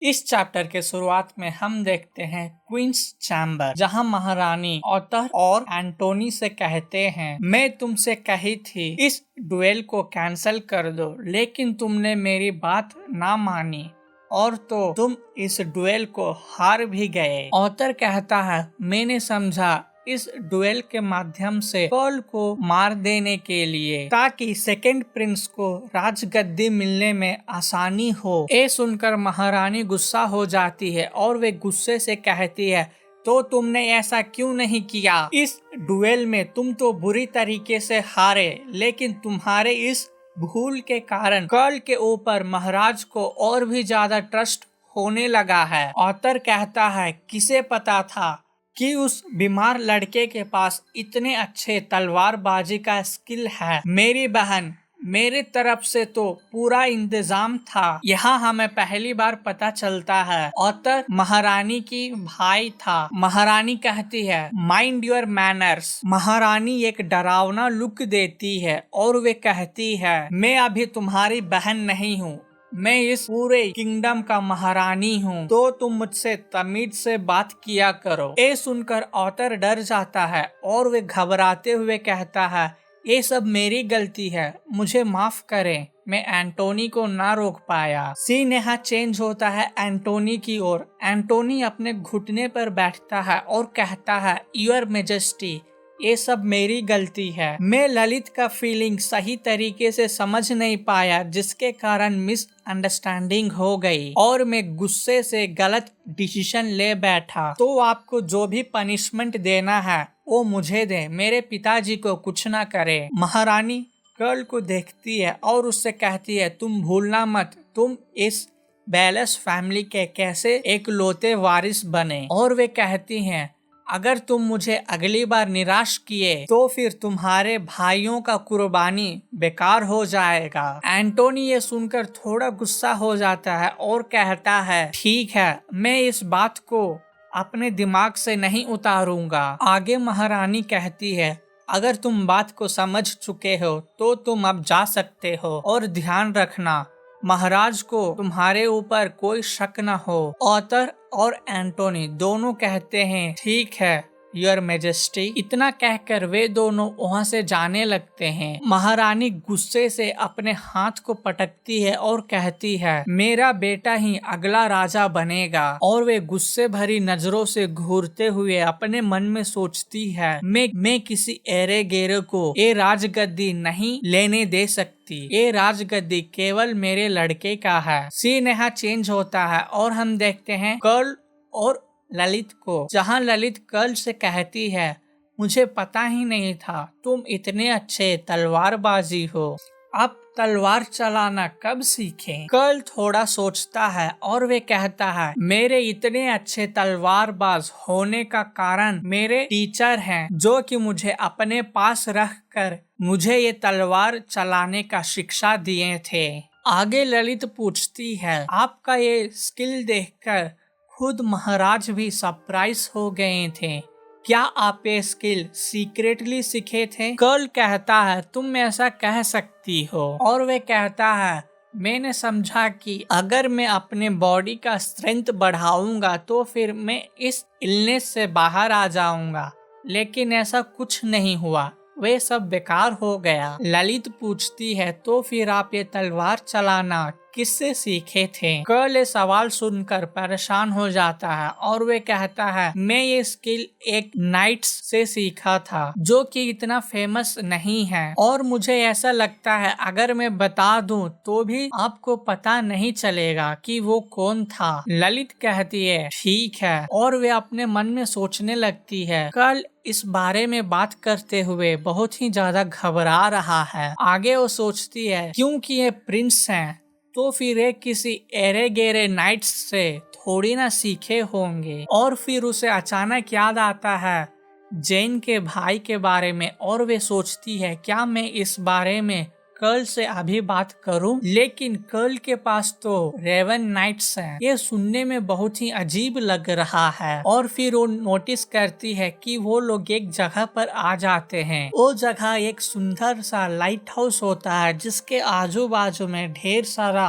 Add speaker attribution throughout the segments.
Speaker 1: इस चैप्टर के शुरुआत में हम देखते हैं क्वींस चैम्बर, जहां महारानी ऑथर और एंटोनी से कहते हैं, मैं तुमसे कही थी इस डुएल को कैंसिल कर दो, लेकिन तुमने मेरी बात ना मानी और तो तुम इस डुएल को हार भी गए। ऑथर कहता है, मैंने समझा इस डुएल के माध्यम से कर्ल को मार देने के लिए ताकि सेकंड प्रिंस को राजगद्दी मिलने में आसानी हो। ये सुनकर महारानी गुस्सा हो जाती है और वे गुस्से से कहती है, तो तुमने ऐसा क्यों नहीं किया? इस डुएल में तुम तो बुरी तरीके से हारे, लेकिन तुम्हारे इस भूल के कारण कर्ल के ऊपर महाराज को और भी ज्यादा ट्रस्ट होने लगा है। ऑथर कहता है, किसे पता था कि उस बीमार लड़के के पास इतने अच्छे तलवारबाजी का स्किल है। मेरी बहन, मेरी तरफ से तो पूरा इंतजाम था। यहाँ हमें पहली बार पता चलता है ऑथर महारानी की भाई था। महारानी कहती है, माइंड योर मैनर्स। महारानी एक डरावना लुक देती है और वे कहती है, मैं अभी तुम्हारी बहन नहीं हूँ, मैं इस पूरे किंगडम का महारानी हूँ, तो तुम मुझसे तमीज से बात किया करो। ये सुनकर ऑथर डर जाता है और वे घबराते हुए कहता है, ये सब मेरी गलती है, मुझे माफ करें, मैं एंटोनी को ना रोक पाया। सीन यहाँ चेंज होता है एंटोनी की ओर। एंटोनी अपने घुटने पर बैठता है और कहता है, यूर मेजेस्टी, ये सब मेरी गलती है। मैं ललित का फीलिंग सही तरीके से समझ नहीं पाया, जिसके कारण मिसअंडरस्टैंडिंग हो गई और मैं गुस्से से गलत डिसीजन ले बैठा। तो आपको जो भी पनिशमेंट देना है वो मुझे दे, मेरे पिताजी को कुछ ना करे। महारानी कर्ल को देखती है और उससे कहती है, तुम भूलना मत, तुम इस बैलेस फैमिली के कैसे एक लौते वारिस बने। और वे कहती हैं, अगर तुम मुझे अगली बार निराश किए तो फिर तुम्हारे भाइयों का कुर्बानी बेकार हो जाएगा। एंटोनी ये सुनकर थोड़ा गुस्सा हो जाता है और कहता है, ठीक है, मैं इस बात को अपने दिमाग से नहीं उतारूंगा। आगे महारानी कहती है, अगर तुम बात को समझ चुके हो तो तुम अब जा सकते हो और ध्यान रखना महाराज को तुम्हारे ऊपर कोई शक न हो। ऑथर और एंटोनी दोनों कहते हैं, ठीक है योर मेजेस्टी। इतना कहकर वे दोनों वहाँ से जाने लगते हैं। महारानी गुस्से से अपने हाथ को पटकती है और कहती है, मेरा बेटा ही अगला राजा बनेगा। और वे गुस्से भरी नजरों से घूरते हुए अपने मन में सोचती है, मैं किसी एरे गेरे को ये राजगद्दी नहीं लेने दे सकती, ये राजगद्दी केवल मेरे लड़के का है। सीन यहाँ चेंज होता है और हम देखते हैं कर्ल और ललित को, जहां ललित कर्ल से कहती है, मुझे पता ही नहीं था तुम इतने अच्छे तलवारबाजी हो, अब तलवार चलाना कब सीखें? कर्ल थोड़ा सोचता है और वे कहता है, मेरे इतने अच्छे तलवारबाज होने का कारण मेरे टीचर हैं, जो कि मुझे अपने पास रख कर मुझे ये तलवार चलाने का शिक्षा दिए थे। आगे ललित पूछती है, आपका ये स्किल देखकर खुद महाराज भी सरप्राइज हो गए थे, क्या आप ये स्किल सीक्रेटली सीखे थे? कर्ल कहता है, तुम ऐसा कह सकती हो। और वे कहता है, मैंने समझा कि अगर मैं अपने बॉडी का स्ट्रेंथ बढ़ाऊंगा तो फिर मैं इस इलनेस से बाहर आ जाऊंगा, लेकिन ऐसा कुछ नहीं हुआ, वे सब बेकार हो गया। ललित पूछती है, तो फिर आप ये तलवार चलाना किससे सीखे थे? कर्ल ये सवाल सुनकर परेशान हो जाता है और वे कहता है, मैं ये स्किल एक नाइट्स से सीखा था, जो कि इतना फेमस नहीं है, और मुझे ऐसा लगता है अगर मैं बता दूं तो भी आपको पता नहीं चलेगा कि वो कौन था। ललित कहती है, ठीक है, और वे अपने मन में सोचने लगती है, कर्ल इस बारे में बात करते हुए बहुत ही ज्यादा घबरा रहा है। आगे वो सोचती है, क्योंकि ये प्रिंस हैं तो फिर ये किसी एरे गेरे नाइट्स से थोड़ी ना सीखे होंगे। और फिर उसे अचानक याद आता है जेन के भाई के बारे में और वे सोचती है, क्या मैं इस बारे में कर्ल से अभी बात करूं? लेकिन कर्ल के पास तो रेवन नाइट्स हैं। ये सुनने में बहुत ही अजीब लग रहा है। और फिर वो नोटिस करती है कि वो लोग एक जगह पर आ जाते हैं। वो जगह एक सुंदर सा लाइट हाउस होता है, जिसके आजू बाजू में ढेर सारा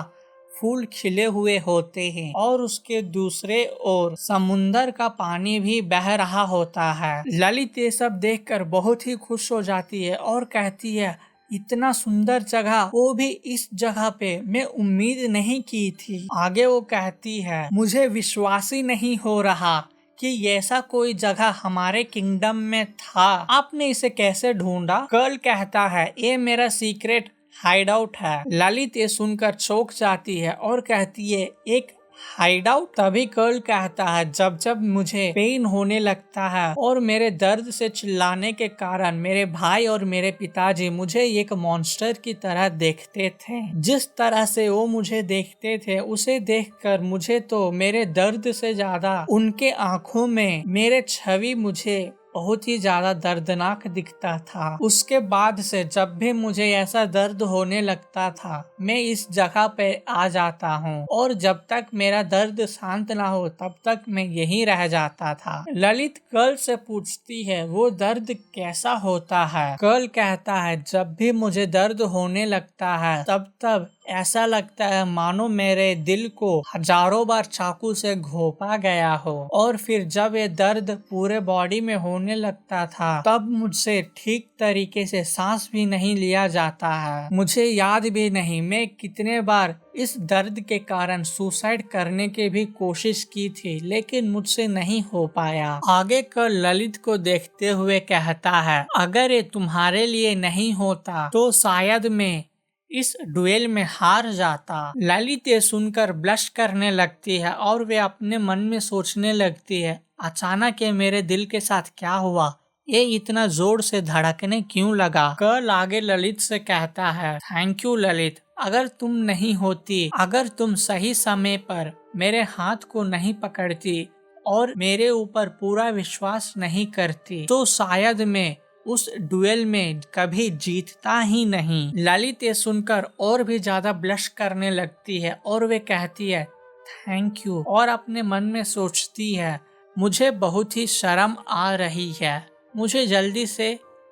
Speaker 1: फूल खिले हुए होते हैं और उसके दूसरे ओर समुंदर का पानी भी बह रहा होता है। ललित ये सब देखकर बहुत ही खुश हो जाती है और कहती है, इतना सुंदर जगह, वो भी इस जगह पे, मैं उम्मीद नहीं की थी। आगे वो कहती है, मुझे विश्वास ही नहीं हो रहा कि ऐसा कोई जगह हमारे किंगडम में था। आपने इसे कैसे ढूंढा? कर्ल कहता है, ये मेरा सीक्रेट हाइड आउट है। ललित ये सुनकर चौंक जाती है और कहती है, एक हाइड आउट? तभी कर्ल कहता है, जब जब मुझे पेन होने लगता है और मेरे दर्द से चिल्लाने के कारण मेरे भाई और मेरे पिताजी मुझे एक मॉन्स्टर की तरह देखते थे। जिस तरह से वो मुझे देखते थे उसे देखकर मुझे तो मेरे दर्द से ज्यादा उनके आंखों में मेरे छवि मुझे बहुत ही ज्यादा दर्दनाक दिखता था। उसके बाद से जब भी मुझे ऐसा दर्द होने लगता था मैं इस जगह पे आ जाता हूँ और जब तक मेरा दर्द शांत ना हो तब तक मैं यहीं रह जाता था। ललित कर्ल से पूछती है, वो दर्द कैसा होता है? कर्ल कहता है, जब भी मुझे दर्द होने लगता है तब ऐसा लगता है मानो मेरे दिल को हजारों बार चाकू से घोंपा गया हो। और फिर जब ये दर्द पूरे बॉडी में होने लगता था तब मुझसे ठीक तरीके से सांस भी नहीं लिया जाता है। मुझे याद भी नहीं मैं कितने बार इस दर्द के कारण सुसाइड करने की भी कोशिश की थी, लेकिन मुझसे नहीं हो पाया। आगे कर ललित को देखते हुए कहता है, अगर ये तुम्हारे लिए नहीं होता तो शायद मैं इस डुएल में हार जाता। ललित ये सुनकर ब्लश करने लगती है और वे अपने मन में सोचने लगती है, अचानक ये मेरे दिल के साथ क्या हुआ? ये इतना जोर से धड़कने क्यों लगा? कर्ल आगे ललित से कहता है, थैंक यू ललित, अगर तुम नहीं होती, अगर तुम सही समय पर मेरे हाथ को नहीं पकड़ती और मेरे ऊपर पूरा विश्वास नहीं करती तो शायद मैं उस डुएल में कभी जीतता ही नहीं। ललित ये सुनकर और भी ज्यादा ब्लश करने लगती है और वे कहती है, थैंक यू, और अपने मन में सोचती है, मुझे बहुत ही शर्म आ रही है, मुझे जल्दी से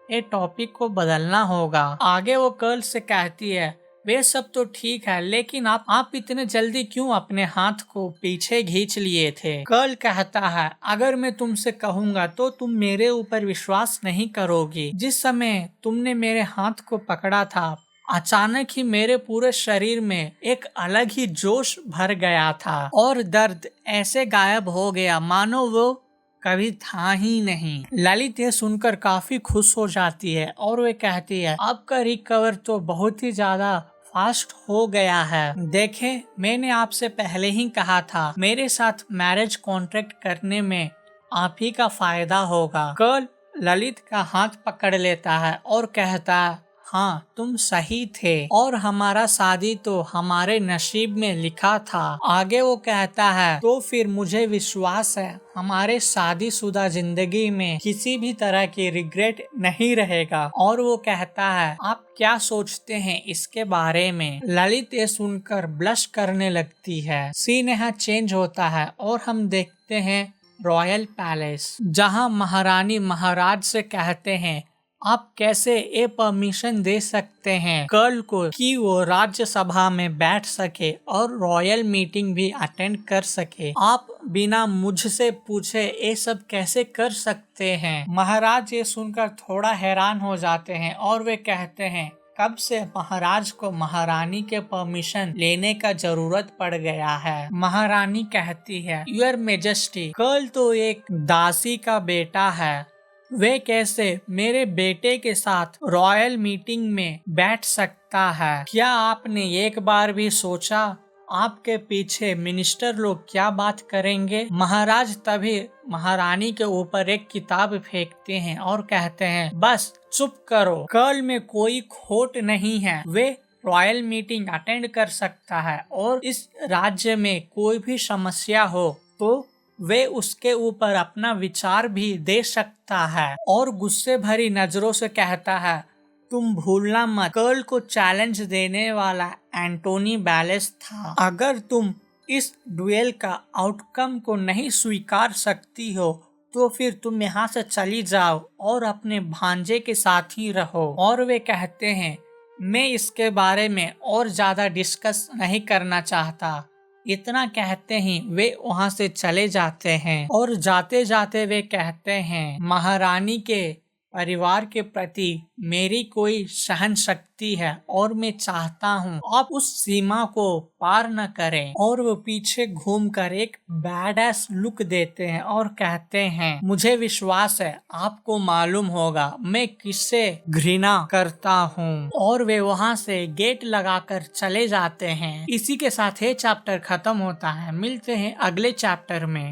Speaker 1: ये टॉपिक को बदलना होगा। आगे वो कर्ल से कहती है, वे सब तो ठीक है, लेकिन आप इतने जल्दी क्यों अपने हाथ को पीछे खींच लिए थे? कर्ल कहता है, अगर मैं तुमसे कहूँगा तो तुम मेरे ऊपर विश्वास नहीं करोगी। जिस समय तुमने मेरे हाथ को पकड़ा था अचानक ही मेरे पूरे शरीर में एक अलग ही जोश भर गया था और दर्द ऐसे गायब हो गया मानो वो कभी था ही नहीं। ललित ये सुनकर काफी खुश हो जाती है और वे कहती है, आपका रिकवर तो बहुत ही ज्यादा फास्ट हो गया है। देखें, मैंने आपसे पहले ही कहा था मेरे साथ मैरिज कॉन्ट्रैक्ट करने में आप ही का फायदा होगा। कर्ल ललित का हाथ पकड़ लेता है और कहता है, हाँ तुम सही थे और हमारा शादी तो हमारे नसीब में लिखा था। आगे वो कहता है, तो फिर मुझे विश्वास है हमारे शादीशुदा जिंदगी में किसी भी तरह की रिग्रेट नहीं रहेगा। और वो कहता है, आप क्या सोचते हैं इसके बारे में? ललित ये सुनकर ब्लश करने लगती है। सीन यहाँ चेंज होता है और हम देखते हैं रॉयल पैलेस, जहाँ महारानी महाराज से कहते हैं, आप कैसे ये परमिशन दे सकते हैं कर्ल को कि वो राज्यसभा में बैठ सके और रॉयल मीटिंग भी अटेंड कर सके? आप बिना मुझसे पूछे ये सब कैसे कर सकते हैं? महाराज ये सुनकर थोड़ा हैरान हो जाते हैं और वे कहते हैं, कब से महाराज को महारानी के परमिशन लेने का जरूरत पड़ गया है? महारानी कहती है, यूर मेजेस्टी, कर्ल तो एक दासी का बेटा है, वे कैसे मेरे बेटे के साथ रॉयल मीटिंग में बैठ सकता है? क्या आपने एक बार भी सोचा आपके पीछे मिनिस्टर लोग क्या बात करेंगे? महाराज तभी महारानी के ऊपर एक किताब फेंकते हैं और कहते हैं, बस चुप करो, कर्ल में कोई खोट नहीं है, वे रॉयल मीटिंग अटेंड कर सकता है और इस राज्य में कोई भी समस्या हो तो वे उसके ऊपर अपना विचार भी दे सकता है। और गुस्से भरी नजरों से कहता है, तुम भूलना मत, कर्ल को चैलेंज देने वाला एंटोनी बैलेस था। अगर तुम इस डुएल का आउटकम को नहीं स्वीकार सकती हो तो फिर तुम यहाँ से चली जाओ और अपने भांजे के साथ ही रहो। और वे कहते हैं, मैं इसके बारे में और ज्यादा डिस्कस नहीं करना चाहता। इतना कहते ही वे वहाँ से चले जाते हैं और जाते जाते वे कहते हैं, महारानी के परिवार के प्रति मेरी कोई सहन शक्ति है और मैं चाहता हूँ आप उस सीमा को पार न करें। और वो पीछे घूमकर एक बैडएस लुक देते हैं और कहते हैं, मुझे विश्वास है आपको मालूम होगा मैं किससे घृणा करता हूँ। और वे वहाँ से गेट लगाकर चले जाते हैं। इसी के साथ ये चैप्टर खत्म होता है। मिलते हैं अगले चैप्टर में।